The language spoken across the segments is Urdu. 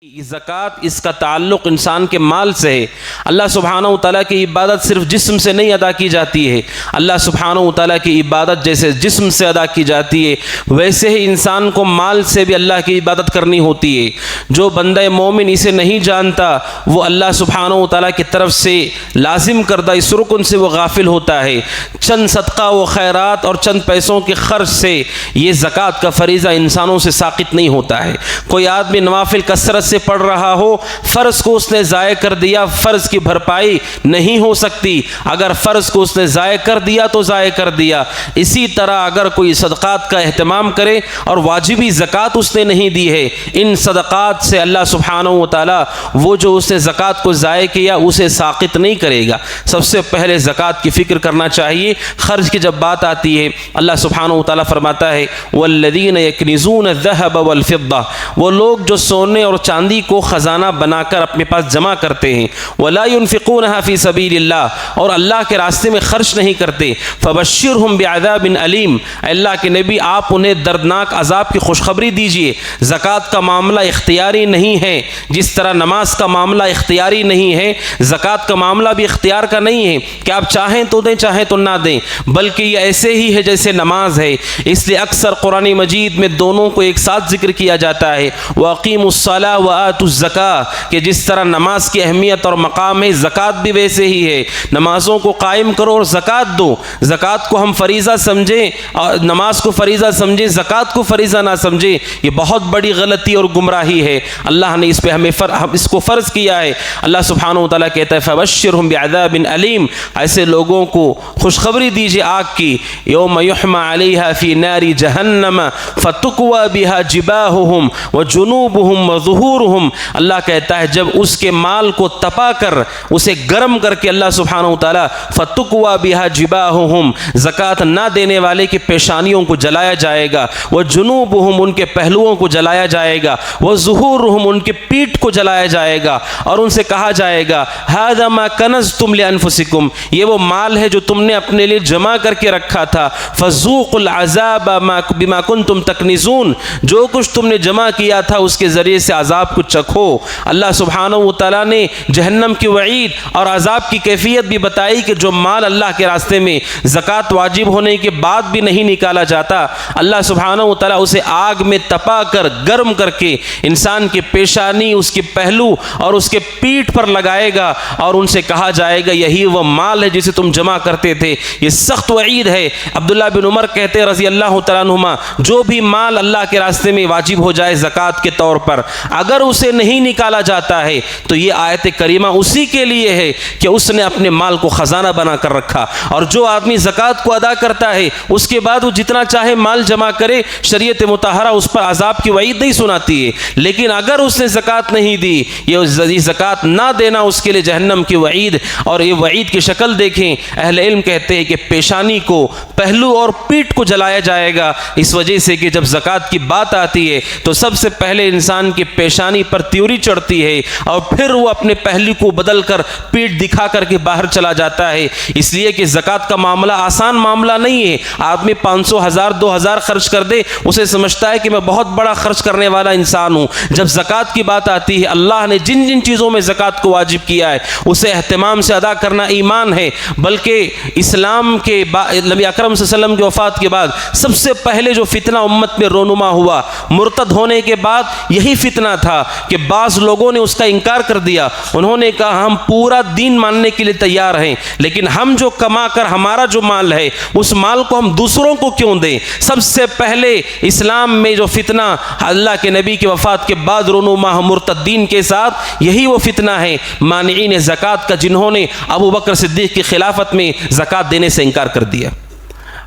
زکوٰۃ اس کا تعلق انسان کے مال سے ہے۔ اللہ سبحانہ و تعالیٰ کی عبادت صرف جسم سے نہیں ادا کی جاتی ہے، اللہ سبحانہ و تعالیٰ کی عبادت جیسے جسم سے ادا کی جاتی ہے ویسے ہی انسان کو مال سے بھی اللہ کی عبادت کرنی ہوتی ہے۔ جو بندہ مومن اسے نہیں جانتا وہ اللہ سبحانہ و تعالیٰ کی طرف سے لازم کردہ اس رکن سے وہ غافل ہوتا ہے۔ چند صدقہ و خیرات اور چند پیسوں کے خرچ سے یہ زکوٰۃ کا فریضہ انسانوں سے ساقط نہیں ہوتا ہے۔ کوئی آدمی نوافل کثرت سے پڑھ رہا ہو، فرض کو اس نے ضائع کر دیا، فرض کی بھرپائی نہیں ہو سکتی۔ اگر فرض کو اس نے ضائع کر دیا تو ضائع کر دیا۔ اسی طرح اگر کوئی صدقات کا اہتمام کرے اور واجبی زکوٰۃ اس نے نہیں دی ہے، ان صدقات سے اللہ سبحانہ و تعالیٰ وہ جو اس نے زکوٰۃ کو ضائع کیا اسے ساقط نہیں کرے گا۔ سب سے پہلے زکوٰۃ کی فکر کرنا چاہیے۔ خرچ کی جب بات آتی ہے اللہ سبحانہ و تعالیٰ فرماتا ہے وَالَّذِينَ يَكْنِزُونَ الذَّهَبَ وَالْفِضَّةَ، وہ لوگ جو سونے اور چاندی کو خزانہ بنا کر اپنے پاس جمع کرتے ہیں، وَلَا يُنْفِقُونَهَا فِي سَبِيلِ اللَّهِ، اور اللہ کے راستے میں خرچ نہیں کرتے، فَبَشِّرْهُمْ بِعَذَابٍ أَلِيمٍ، اللہ کے نبی آپ انہیں دردناک عذاب کی خوشخبری دیجئے۔ زکوٰۃ کا معاملہ اختیاری نہیں ہے، جس طرح نماز کا معاملہ اختیاری نہیں ہے، زکوٰۃ کا معاملہ بھی اختیار کا نہیں ہے کہ آپ چاہیں تو دیں چاہیں تو نہ دیں، بلکہ یہ ایسے ہی ہے جیسے نماز ہے۔ اس لیے اکثر قرآن مجید میں دونوں کو ایک ساتھ ذکر کیا جاتا ہے، وَأَقِيمُوا الصَّلَاةَ وَآتُوا الزَّكَاةَ، کہ جس طرح نماز کی اہمیت اور مقام ہے زکوٰۃ بھی ویسے ہی ہے۔ نمازوں کو قائم کرو اور زکوٰۃ دو۔ زکوٰۃ کو ہم فریضہ سمجھیں اور نماز کو فریضہ سمجھیں، زکوٰۃ کو فریضہ نہ سمجھیں، یہ بہت بڑی غلطی اور گمراہی ہے۔ اللہ نے اس پہ ہمیں اس کو فرض کیا ہے۔ اللہ سبحانہ و تعالیٰ کہتا ہے فَبَشِّرْهُمْ بِعَذَابٍ أَلِيمٍ، ایسے لوگوں کو خوشخبری دیجیے آگ کی، یوم یحمى علیہا فی نار جہنم فتکوی بہا جباہہم وجنوبہم وظہورہم، اللہ کہتا ہے جب اس کے مال کو تپا کر اسے گرم کر کے اللہ سبحانہ و تعالیٰ فتکوی بہا جباہہم، زکوٰۃ نہ دینے والے کی پیشانیوں کو جلایا جائے گا، وجنوبہم ان کے پہلوؤں کو جلایا جائے گا، وظہورہم ان کی پیٹھ کو جلایا جائے گا، اور ان سے کہا جائے گا ھذا ما کنزتم لانفسکم، یہ وہ مال ہے جو تم نے اپنے لیے جمع کر کے رکھا تھا، فذوقوا العذاب بما کنتم تکنزون، جو کچھ تم نے جمع کیا تھا اس کے ذریعے سے عذاب کو چکھو۔ اللہ سبحانہ و تعالیٰ نے جہنم کی وعید اور عذاب کی کیفیت بھی بتائی کہ جو مال اللہ کے راستے میں زکوٰۃ واجب ہونے کے بعد بھی نہیں نکالا جاتا، اللہ سبحانہ و تعالیٰ اسے آگ میں تپا کر گرم کر کے انسان کی پیشانی، اس کے پہلو اور اس کے پیٹھ پر لگائے گا، اور ان سے کہا جائے گا یہی وہ مال ہے جسے تم جمع کرتے تھے۔ یہ سخت وعید ہے۔ عبداللہ بن عمر کہتے رضی اللہ تعالیٰ عنہما، جو بھی مال اللہ کے راستے میں واجب ہو جائے زکوٰۃ کے طور پر، اگر اسے نہیں نکالا جاتا ہے تو یہ آیت کریمہ اسی کے لیے ہے کہ اس نے اپنے مال کو خزانہ بنا کر رکھا، اور جو آدمی زکوٰۃ کو ادا کرتا ہے اس کے بعد وہ جتنا چاہے مال جمع کرے، شریعت مطہرہ اس پر عذاب کی وعید نہیں سناتی ہے، لیکن اگر اس نے زکوٰۃ نہیں دی، یہ زکوٰۃ نہ دینا اس کے لیے جہنم کی وعید، اور یہ وعید کی شکل دیکھیں، اہل علم کہتے ہیں کہ پیشانی کو، پہلو اور پیٹھ کو جلایا جائے گا، اس وجہ سے کہ جب زکوٰۃ کی بات آتی ہے تو سب سے پہلے انسان کی پیشانی پر تیوری چڑھتی ہے، اور پھر وہ اپنے پہلو کو بدل کر پیٹھ دکھا کر کے باہر چلا جاتا ہے، اس لیے کہ زکوٰۃ کا معاملہ آسان معاملہ نہیں ہے۔ آدمی 500 1000 2000 خرچ کر دے، اسے سمجھتا ہے کہ میں بہت بڑا خرچ کرنے والا انسان ہوں۔ جب زکوٰۃ کی بات آتی ہے، اللہ نے جن جن چیزوں میں زکوٰۃ کو واجب کیا ہے اسے اہتمام سے ادا کرنا ایمان ہے، بلکہ اسلام کے نبی اکرم صلی اللہ علیہ وسلم کی وفات کے بعد سب سے پہلے جو فتنہ امت میں رونما ہوا مرتد ہونے کے بعد یہی فتنہ تھا کہ بعض لوگوں نے اس کا انکار کر دیا۔ انہوں نے کہا ہم پورا دین ماننے کے لیے تیار ہیں، لیکن ہم جو کما کر ہمارا جو مال ہے اس مال کو ہم دوسروں کو کیوں دیں؟ سب سے پہلے اسلام میں جو فتنہ اللہ کے نبی کی وفات کے بعد رونما مرتدین کے ساتھ یہی وہ فتنہ ہے مانعین زکوٰۃ کا، جنہوں نے ابو بکر صدیق کی خلافت میں زکوٰۃ دینے سے انکار کر دیا۔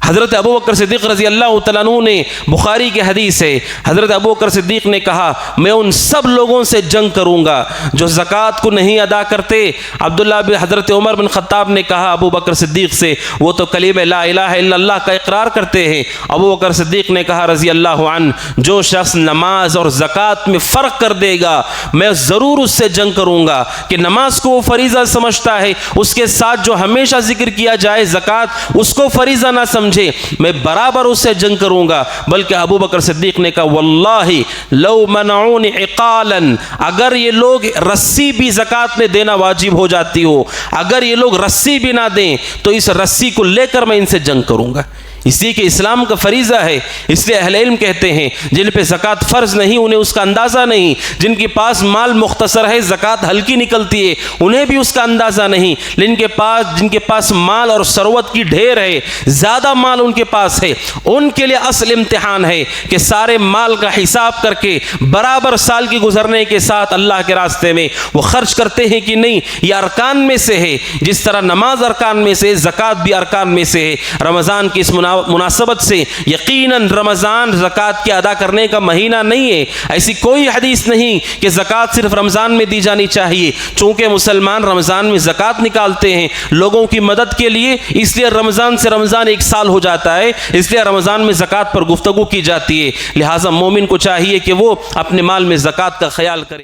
حضرت ابو بکر صدیق رضی اللہ تعالیٰ عنہ نے، بخاری کی حدیث ہے، حضرت ابو بکر صدیق نے کہا میں ان سب لوگوں سے جنگ کروں گا جو زکوٰۃ کو نہیں ادا کرتے۔ حضرت عمر بن خطاب نے کہا ابو بکر صدیق سے وہ تو کلمہ لا الہ الا اللہ کا اقرار کرتے ہیں۔ ابو بکر صدیق نے کہا رضی اللہ عنہ جو شخص نماز اور زکوٰۃ میں فرق کر دے گا میں ضرور اس سے جنگ کروں گا، کہ نماز کو وہ فریضہ سمجھتا ہے، اس کے ساتھ جو ہمیشہ ذکر کیا جائے زکوٰۃ اس کو فریضہ نہ سمجھے، سمجھے میں برابر اس سے جنگ کروں گا۔ بلکہ ابو بکر صدیق نے کہا واللہ لو منعون عقالا، اگر یہ لوگ رسی بھی زکوٰۃ میں دینا واجب ہو جاتی ہو، اگر یہ لوگ رسی بھی نہ دیں تو اس رسی کو لے کر میں ان سے جنگ کروں گا۔ اس لیے کہ اسلام کا فریضہ ہے۔ اس لیے اہل علم کہتے ہیں جن پہ زکوٰۃ فرض نہیں انہیں اس کا اندازہ نہیں، جن کے پاس مال مختصر ہے زکوٰۃ ہلکی نکلتی ہے انہیں بھی اس کا اندازہ نہیں، جن کے پاس مال اور ثروت کی ڈھیر ہے، زیادہ مال ان کے پاس ہے، ان کے لیے اصل امتحان ہے کہ سارے مال کا حساب کر کے برابر سال کی گزرنے کے ساتھ اللہ کے راستے میں وہ خرچ کرتے ہیں کہ نہیں۔ یہ ارکان میں سے ہے، جس طرح نماز ارکان میں سے، زکوٰۃ بھی ارکان میں سے ہے۔ رمضان کی اس مناسبت سے یقیناً رمضان زکوٰۃ کے ادا کرنے کا مہینہ نہیں ہے۔ ایسی کوئی حدیث نہیں کہ زکوٰۃ صرف رمضان میں دی جانی چاہیے، چونکہ مسلمان رمضان میں زکوٰۃ نکالتے ہیں لوگوں کی مدد کے لیے، اس لیے رمضان سے رمضان ایک سال ہو جاتا ہے، اس لیے رمضان میں زکوٰۃ پر گفتگو کی جاتی ہے۔ لہٰذا مومن کو چاہیے کہ وہ اپنے مال میں زکوٰۃ کا خیال کرے۔